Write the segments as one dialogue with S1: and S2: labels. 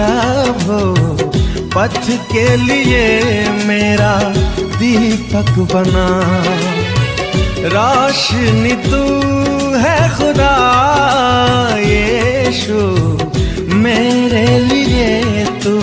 S1: प्रभु पथ के लिए मेरा दीपक बना। रोशनी तू है खुदा यीशु, मेरे लिए तू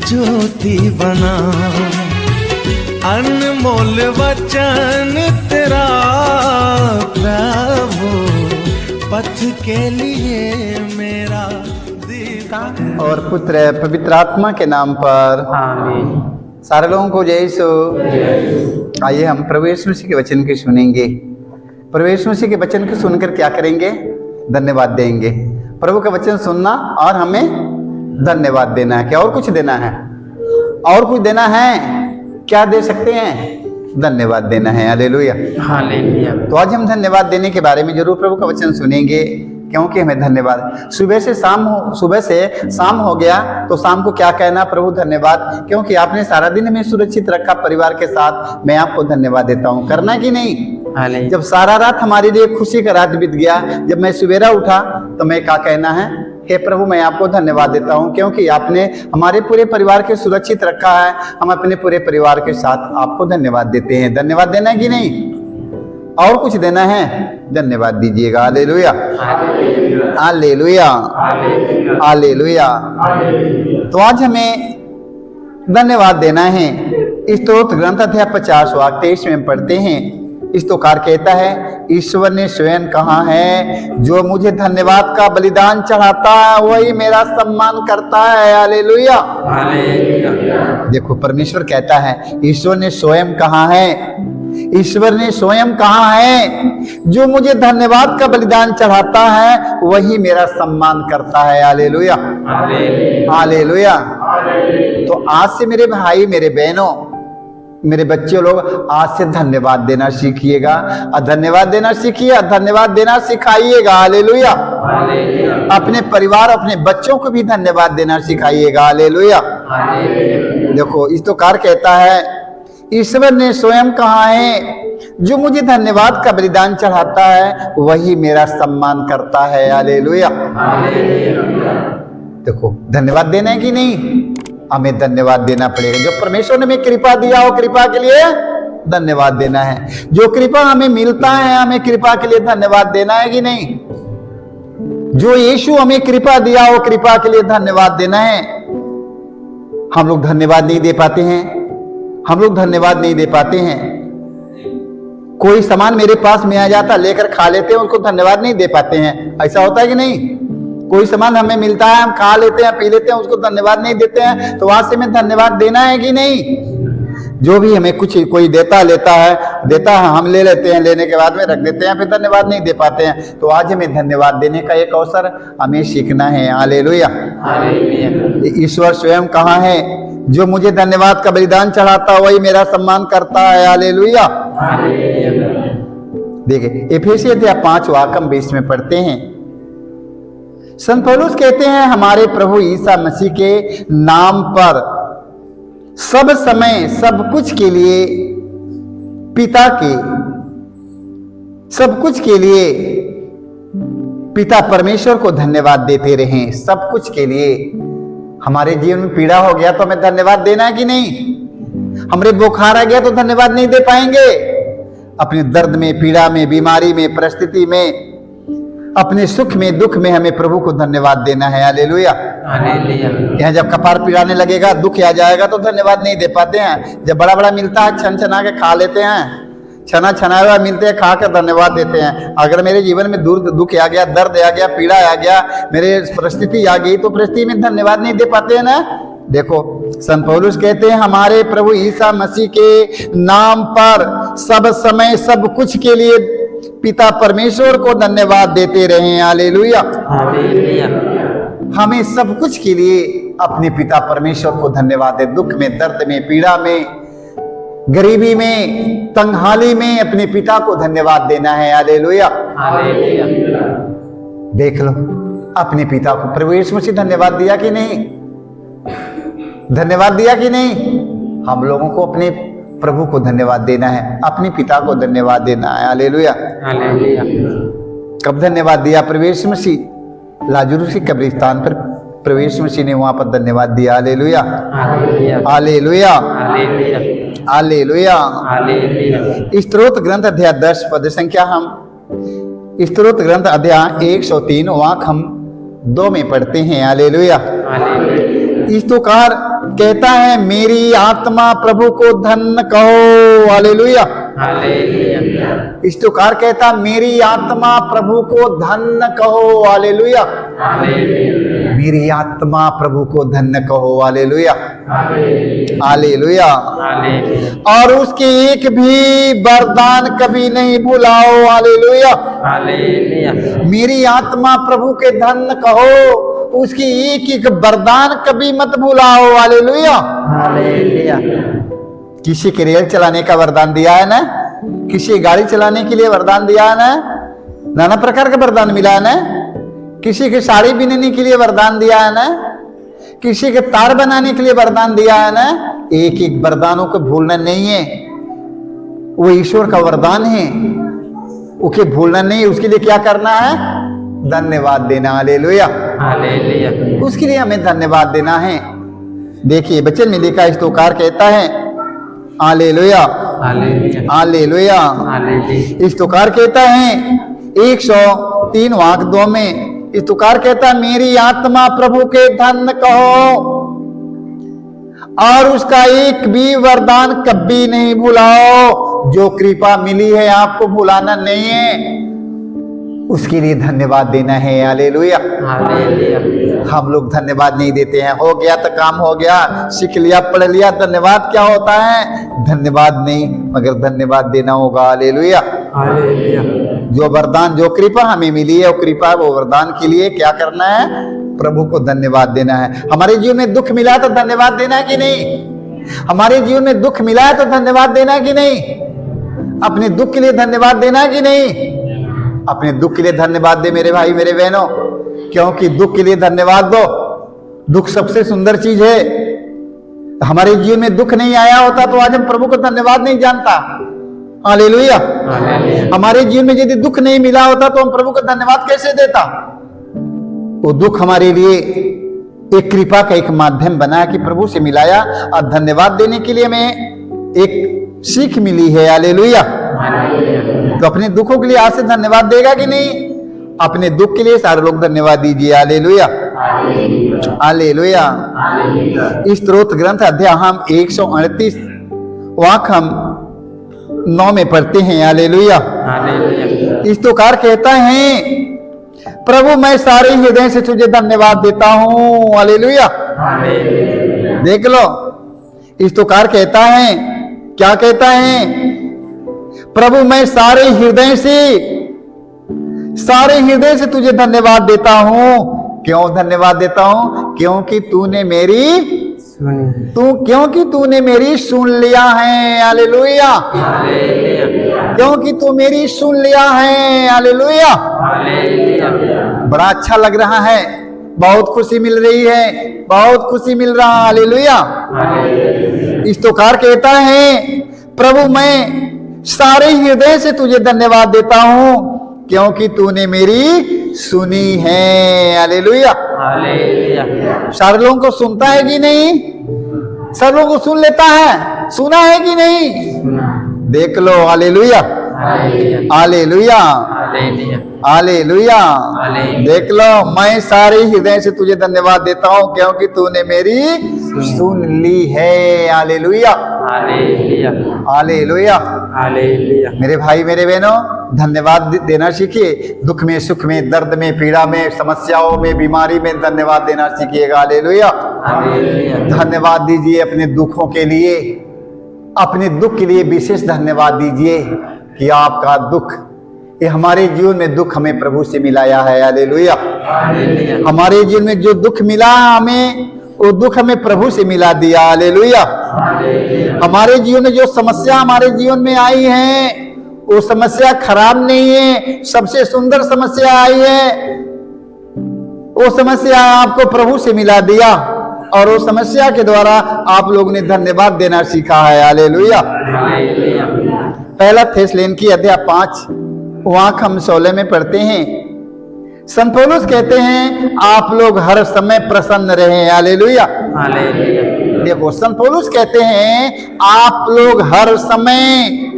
S1: ज्योति बना। अनमोल वचन तेरा प्रभु पथ के लिए मेरा दीपक।
S2: और पुत्र पवित्र आत्मा के नाम पर
S3: आमीन।
S2: सारे लोगों को जय यीशु। आइए हम प्रभु यीशु मसीह के वचन की सुनेंगे। प्रभु यीशु मसीह के वचन को सुनकर क्या करेंगे? धन्यवाद देंगे। प्रभु का वचन सुनना और हमें धन्यवाद देना है। क्या और कुछ देना है? और कुछ देना है? क्या दे सकते हैं? धन्यवाद देना है। Hallelujah,
S3: hallelujah.
S2: तो आज हम धन्यवाद देने के बारे में जरूर प्रभु का वचन सुनेंगे, क्योंकि हमें धन्यवाद सुबह से शाम हो गया तो शाम को क्या कहना? प्रभु धन्यवाद, क्योंकि आपने सारा दिन हमें सुरक्षित रखा परिवार के साथ। मैं आपको धन्यवाद देता हूँ। करना कि नहीं?
S3: हालेलुया।
S2: जब सारा रात हमारे लिए खुशी का रात बीत गया, जब मैं सवेरा उठा तो मैं क्या कहना है? हे प्रभु, मैं आपको धन्यवाद देता हूँ, क्योंकि आपने हमारे पूरे परिवार के सुरक्षित रखा है। हम अपने पूरे परिवार के साथ आपको धन्यवाद देते हैं। धन्यवाद देना है कि नहीं? और कुछ देना है? धन्यवाद दीजिएगा। Hallelujah, hallelujah, hallelujah. तो आज हमें धन्यवाद देना है। स्तोत्र ग्रंथ अध्याय 50 वाक्य 23 में पढ़ते हैं। इस तोकार कहता है, ईश्वर ने स्वयं कहा है, जो मुझे धन्यवाद का बलिदान चढ़ाता है वही मेरा सम्मान करता है। हालेलुया, देखो परमेश्वर कहता है, ईश्वर ने स्वयं कहा है, ईश्वर ने स्वयं कहा है, जो मुझे धन्यवाद का बलिदान चढ़ाता है वही मेरा सम्मान करता है। Hallelujah, hallelujah. तो आज से मेरे भाई, मेरे बहनों, मेरे बच्चे लोग आज से धन्यवाद देना सीखिएगा। धन्यवाद देना सीखिए, धन्यवाद देना सिखाइएगा। हालेलुया। अपने परिवार, अपने बच्चों को भी धन्यवाद देना सिखाइएगा। हालेलुया। देखो इस तो कार कहता है, ईश्वर ने स्वयं कहा है, जो मुझे धन्यवाद का बलिदान चढ़ाता है वही मेरा सम्मान करता है। हालेलुया। देखो धन्यवाद देना है कि नहीं? हमें धन्यवाद देना पड़ेगा। जो परमेश्वर ने हमें कृपा दिया हो, कृपा के लिए धन्यवाद देना है। जो कृपा हमें मिलता है, हमें कृपा के लिए धन्यवाद देना है कि नहीं? जो यीशु हमें कृपा दिया हो, कृपा के लिए धन्यवाद देना है। हम लोग धन्यवाद नहीं दे पाते हैं, हम लोग धन्यवाद नहीं दे पाते हैं। कोई सामान मेरे पास में आ जाता, लेकर खा लेते हैं, उनको धन्यवाद नहीं दे पाते हैं। ऐसा होता है कि नहीं? कोई सामान हमें मिलता है, हम खा लेते हैं, पी लेते हैं, उसको धन्यवाद नहीं देते हैं। तो वहां से हमें धन्यवाद देना है कि नहीं? जो भी हमें कुछ कोई देता है, हम ले लेते हैं, लेने के बाद में रख देते हैं, फिर धन्यवाद नहीं दे पाते हैं। तो आज हमें धन्यवाद देने का एक अवसर हमें सीखना है। हालेलुया। ईश्वर स्वयं कहा है, जो मुझे धन्यवाद का बलिदान चढ़ाता वही मेरा सम्मान करता है। हालेलुया। देखिए एफेसी अध्याय 5 वाक्य 20 में पढ़ते हैं, संत पौलुस कहते हैं, हमारे प्रभु ईसा मसीह के नाम पर सब समय सब कुछ के लिए पिता परमेश्वर को धन्यवाद देते रहें। सब कुछ के लिए। हमारे जीवन में पीड़ा हो गया तो हमें धन्यवाद देना है कि नहीं? हमारे बुखार आ गया तो धन्यवाद नहीं दे पाएंगे। अपने दर्द में, पीड़ा में, बीमारी में, परिस्थिति में, अपने सुख में, दुख में हमें प्रभु को धन्यवाद देना है। हालेलुया। यहाँ जब कपार पिराने लगेगा, दुख आ जाएगा तो धन्यवाद नहीं दे पाते हैं। जब बड़ा बड़ा मिलता है, छन छना के खा लेते हैं, छना हुआ मिलते हैं, खा कर धन्यवाद देते हैं। अगर मेरे जीवन में दुख आ गया, दर्द आ गया, पीड़ा आ गया, मेरे परिस्थिति आ गई, तो परिस्थिति में धन्यवाद नहीं दे पाते हैं ना। देखो संत पौलुस कहते हैं, हमारे प्रभु ईसा मसीह के नाम पर सब समय सब कुछ के लिए पिता परमेश्वर को धन्यवाद देते रहे। हालेलुया। हमें सब कुछ के लिए अपने पिता परमेश्वर को धन्यवाद दे। दुख में, दर्द में, पीड़ा में, गरीबी में, तंगहाली में अपने पिता को धन्यवाद देना है। हालेलुया। देख लो अपने पिता को, प्रभु यीशु मसीह धन्यवाद दिया कि नहीं? धन्यवाद दिया कि नहीं? हम लोगों को अपने प्रभु को धन्यवाद देना है, अपने पिता को धन्यवाद देना है। हालेलुया। कब धन्यवाद दिया प्रभु यीशु मसीह? लाजरूस की कब्रिस्तान पर प्रभु मसीह ने वहां पर धन्यवाद दिया। Hallelujah,
S3: hallelujah,
S2: hallelujah,
S3: hallelujah,
S2: hallelujah.
S3: Hallelujah.
S2: स्तोत्र ग्रंथ अध्याय 10 पद संख्या हम स्तोत्र ग्रंथ अध्याय 103 वाक हम 2 में पढ़ते हैं। हालेलुया। स्तोत्रकार कहता है मेरी आत्मा प्रभु को धन्य कहो। हालेलुया,
S3: हालेलुया,
S2: स्तोत्रकार कहता मेरी आत्मा प्रभु को धन्य कहो। हालेलुया,
S3: हालेलुया,
S2: मेरी आत्मा प्रभु को धन्य कहो। Hallelujah, hallelujah.
S3: हालेलुया,
S2: और उसके एक भी वरदान कभी नहीं भुलाओ। हालेलुया,
S3: हालेलुया,
S2: मेरी आत्मा प्रभु के धन्य कहो, उसकी एक एक वरदान कभी मत भुलाओ। हालेलुया,
S3: हालेलुया,
S2: किसी के रेल चलाने का वरदान दिया है ना, किसी गाड़ी चलाने के लिए वरदान दिया है ना, नाना प्रकार का वरदान मिला है ना, किसी के साड़ी बिनने के लिए वरदान दिया है ना, किसी के तार बनाने के लिए वरदान दिया है ना। एक एक वरदानों को भूलना नहीं है, वो ईश्वर का वरदान है, उसे भूलना नहीं है। उसके लिए क्या करना है? धन्यवाद देना। हालेलुया,
S3: हालेलुया,
S2: उसके लिए हमें धन्यवाद देना है। देखिए वचन में लिखा स्तोत्रकार कहता है हालेलुया,
S3: हालेलुया,
S2: हालेलुया।
S3: हालेलुया,
S2: स्तोत्रकार कहता है 103 वाक 2 में स्तोत्रकार कहता है मेरी आत्मा प्रभु के धन्य कहो और उसका एक भी वरदान कभी नहीं भुलाओ। जो कृपा मिली है आपको भुलाना नहीं है, उसके लिए धन्यवाद देना है। हालेलुया,
S3: हालेलुया,
S2: हम लोग धन्यवाद नहीं देते हैं। हो गया तो काम हो गया, सीख लिया, पढ़ लिया, धन्यवाद क्या होता है? धन्यवाद नहीं, मगर धन्यवाद देना होगा। हालेलुया,
S3: हालेलुया,
S2: जो वरदान जो कृपा हमें मिली है वो कृपा वो वरदान के लिए क्या करना है? प्रभु को धन्यवाद देना है। हमारे जीवन में दुख मिला तो धन्यवाद देना है कि नहीं? हमारे जीवन में दुख मिला है तो धन्यवाद देना है कि नहीं? अपने दुख के लिए धन्यवाद देना है कि नहीं? अपने दुख के लिए धन्यवाद दे मेरे भाई मेरे बहनों, क्योंकि दुख के लिए धन्यवाद दो। दुख सबसे सुंदर चीज है। हमारे जीवन में दुख नहीं आया होता तो आज हम प्रभु को धन्यवाद नहीं जानता। हालेलुया, हमारे जीवन में यदि दुख नहीं मिला होता तो हम प्रभु को धन्यवाद कैसे देता? वो दुख हमारे लिए एक कृपा का एक माध्यम बना कि प्रभु से मिलाया और धन्यवाद देने के लिए हमें एक सीख मिली है। हालेलुया, तो अपने दुखों के लिए आज से धन्यवाद देगा कि नहीं? अपने दुख के लिए सारे लोग धन्यवाद दीजिए। Hallelujah, hallelujah. इस स्तोत्र ग्रंथ अध्याय हम 138 वाक हम 9 में पढ़ते हैं। हालेलुया, स्तोत्रकार कहता है प्रभु मैं सारे हृदय से तुझे धन्यवाद देता हूं। हालेलुया, देख लो स्तोत्रकार कहता है, क्या कहता है? प्रभु मैं सारे हृदय से तुझे धन्यवाद देता हूं। क्यों धन्यवाद देता हूं? क्योंकि तूने मेरी सुन लिया है। हालेलुया, क्योंकि तू मेरी सुन लिया है। हालेलुया, बड़ा अच्छा लग रहा है, बहुत खुशी मिल रही है, बहुत खुशी मिल रहा। हालेलुया, स्तोत्रकार कहता है प्रभु मैं सारे हृदय से तुझे धन्यवाद देता हूं क्योंकि तूने मेरी सुनी है। हालेलुया, सारे लोगों को सुनता है कि नहीं? सब लोगों को सुन लेता है, सुना है कि नहीं? देख लो। Hallelujah, hallelujah, hallelujah. देख लो मैं सारे हृदय से तुझे धन्यवाद देता हूं क्योंकि तूने मेरी सुन ली है। Hallelujah, hallelujah, hallelujah. मेरे भाई मेरे बहनों धन्यवाद देना सीखिए। दुख में, सुख में, दर्द में, पीड़ा में, समस्याओं में, बीमारी में धन्यवाद देना सीखिएगा। हालेलुया, धन्यवाद दीजिए अपने दुखों के लिए, अपने दुख के लिए विशेष धन्यवाद दीजिए कि आपका दुख, ये हमारे जीवन में दुख हमें प्रभु से मिलाया है। हालेलुया, हमारे जीवन में जो दुख मिला हमें, वो दुख हमें प्रभु से मिला दिया। हालेलुया, हमारे जीवन में जो समस्या हमारे जीवन में आई है वो समस्या खराब नहीं है, सबसे सुंदर समस्या आई है। वो समस्या आपको प्रभु से मिला दिया और वो समस्या के द्वारा आप लोगों ने धन्यवाद देना सीखा है। हालेलुया, पहला थेसलोनिकी अध्याय 5 वाक हम 16 में पढ़ते हैं। संत पौलुस कहते हैं आप लोग हर समय प्रसन्न रहें, हालेलुया।
S3: हालेलुया।
S2: देखो संत पौलुस कहते हैं आप लोग हर समय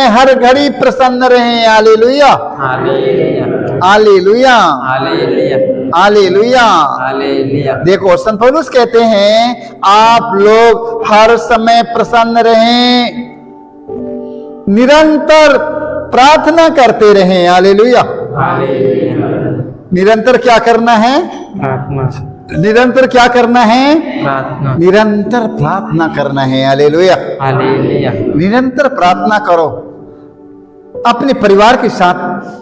S2: हर घड़ी प्रसन्न रहें, hallelujah
S3: hallelujah.
S2: Hallelujah
S3: hallelujah.
S2: Hallelujah.
S3: Hallelujah.
S2: देखो संत पौलुस कहते हैं आप लोग हर समय प्रसन्न रहें, निरंतर प्रार्थना करते रहें, हालेलुया।
S3: हालेलुया।
S2: निरंतर क्या करना है?
S3: प्रार्थना।
S2: निरंतर क्या करना है?
S3: प्रार्थना।
S2: निरंतर प्रार्थना करना है, हालेलुया।
S3: हालेलुया।
S2: निरंतर प्रार्थना करो, अपने परिवार के साथ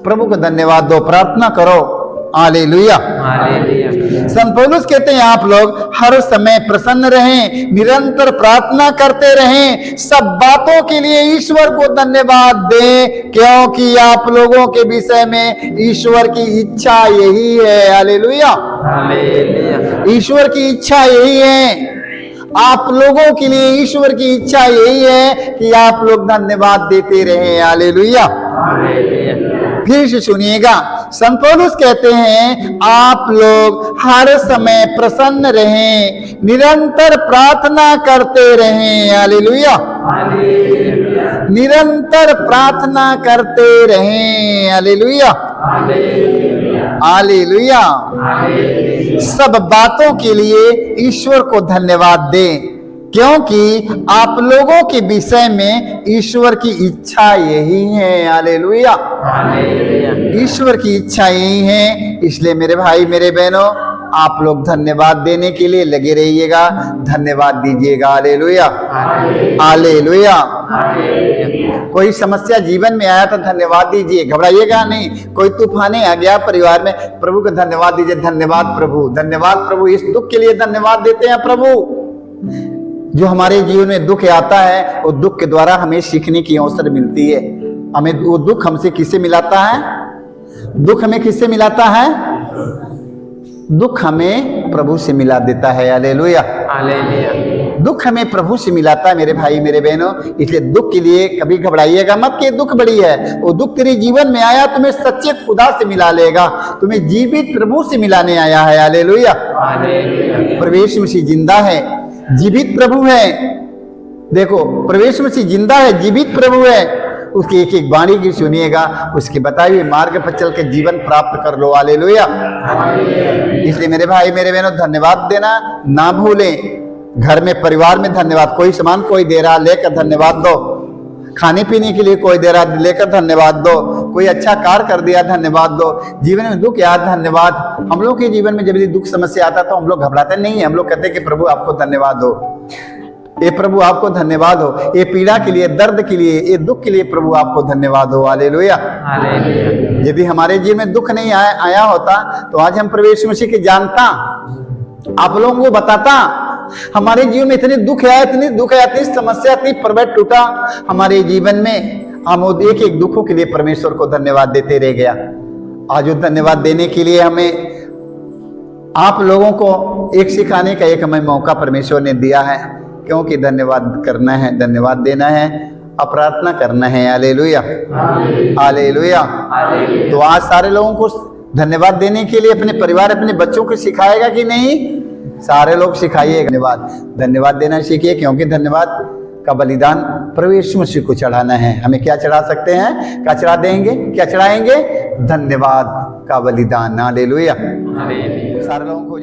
S2: प्रभु को धन्यवाद दो, प्रार्थना करो, हालेलुया।
S3: हालेलुया।
S2: संत पौलुस कहते हैं आप लोग हर समय प्रसन्न रहें, निरंतर प्रार्थना करते रहें, सब बातों के लिए ईश्वर को धन्यवाद दें, क्योंकि आप लोगों के विषय में ईश्वर की इच्छा यही है, हालेलुया।
S3: हालेलुया।
S2: ईश्वर की इच्छा यही है, आप लोगों के लिए ईश्वर की इच्छा यही है कि आप लोग धन्यवाद देते रहें, हालेलुया।
S3: हालेलुया।
S2: फिर से सुनिएगा, संत पौलुस कहते हैं आप लोग हर समय प्रसन्न रहें, निरंतर प्रार्थना करते रहें, हालेलुया।
S3: हालेलुया।
S2: निरंतर प्रार्थना करते रहें, हालेलुया
S3: हालेलुया।
S2: हालेलुया।
S3: हालेलुया।
S2: सब बातों के लिए ईश्वर को धन्यवाद दें, क्योंकि आप लोगों के विषय में ईश्वर की इच्छा यही है, हालेलुया।
S3: हालेलुया।
S2: ईश्वर की इच्छा यही है, इसलिए मेरे भाई मेरे बहनों आप लोग धन्यवाद देने के लिए लगे रहिएगा, धन्यवाद दीजिएगा, हालेलुया हालेलुया। कोई समस्या जीवन में आया तो धन्यवाद दीजिए, घबराइएगा नहीं। कोई तूफाने आ गया परिवार में, प्रभु को धन्यवाद दीजिए, धन्यवाद प्रभु, धन्यवाद प्रभु। इस दुख के लिए धन्यवाद देते हैं प्रभु। जो हमारे जीवन में दुख आता है, वो दुख के द्वारा हमें सीखने की अवसर मिलती है। हमें वो दुख हमसे किससे मिलाता है? दुख हमें किससे मिलाता है? दुख हमें प्रभु से मिला देता है, हालेलुया
S3: हालेलुया।
S2: दुख हमें प्रभु से मिलाता है मेरे भाई मेरे बहनों। इसलिए दुख के लिए कभी घबराइएगा मत कि दुख बड़ी है। वो दुख तेरे जीवन में आया तुम्हें सच्चे खुदा से मिला लेगा, तुम्हें जीवित प्रभु से मिलाने आया है, हालेलुया। प्रवेश मसीह जिंदा है, जीवित प्रभु है। देखो प्रवेश मसीह जिंदा है, जीवित प्रभु है। उसकी एक एक वाणी की सुनिएगा, उसके बताए हुए मार्ग पर चल के जीवन प्राप्त कर लो, हालेलुया। इसलिए मेरे भाई मेरे बहनों धन्यवाद देना ना भूलें। घर में परिवार में धन्यवाद, कोई सामान कोई दे रहा लेकर धन्यवाद दो, खाने पीने के लिए कोई दे रहा लेकर धन्यवाद दो, कोई अच्छा कार्य कर दिया धन्यवाद दो। जीवन में दुख याद धन्यवाद। हम लोग के जीवन में जब भी दुख समस्या आता तो हम लोग घबराते नहीं, हम लोग कहते कि प्रभु आपको धन्यवाद हो, ये प्रभु आपको धन्यवाद हो, ये पीड़ा के लिए, दर्द के लिए, ये दुख के लिए प्रभु आपको धन्यवाद हो, हालेलुया। यदि हमारे जीवन में दुख नहीं आया होता तो आज हम प्रवेश मसीह के जानता, आप लोगों को बताता। हमारे जीवन में इतने दुख आया, इतनी दुख आया, इतनी समस्या, इतनी पर्वत टूटा हमारे जीवन में, हम एक एक दुखों के लिए परमेश्वर को धन्यवाद देते रह गया। आज वो धन्यवाद देने के लिए हमें आप लोगों को एक सिखाने का एक हमें मौका परमेश्वर ने दिया है, क्योंकि धन्यवाद करना है, धन्यवाद देना है, प्रार्थना करना है, हालेलुया हालेलुया। तो आज सारे लोगों को धन्यवाद देने के लिए अपने परिवार, अपने बच्चों को सिखाएगा कि नहीं? सारे लोग सिखाइए धन्यवाद, धन्यवाद देना सीखिए, क्योंकि धन्यवाद का बलिदान प्रभु यीशु मसीह को चढ़ाना है। हमें क्या चढ़ा सकते हैं? क्या चढ़ा देंगे? क्या चढ़ाएंगे? धन्यवाद का बलिदान, हालेलुया। सारे लोगों को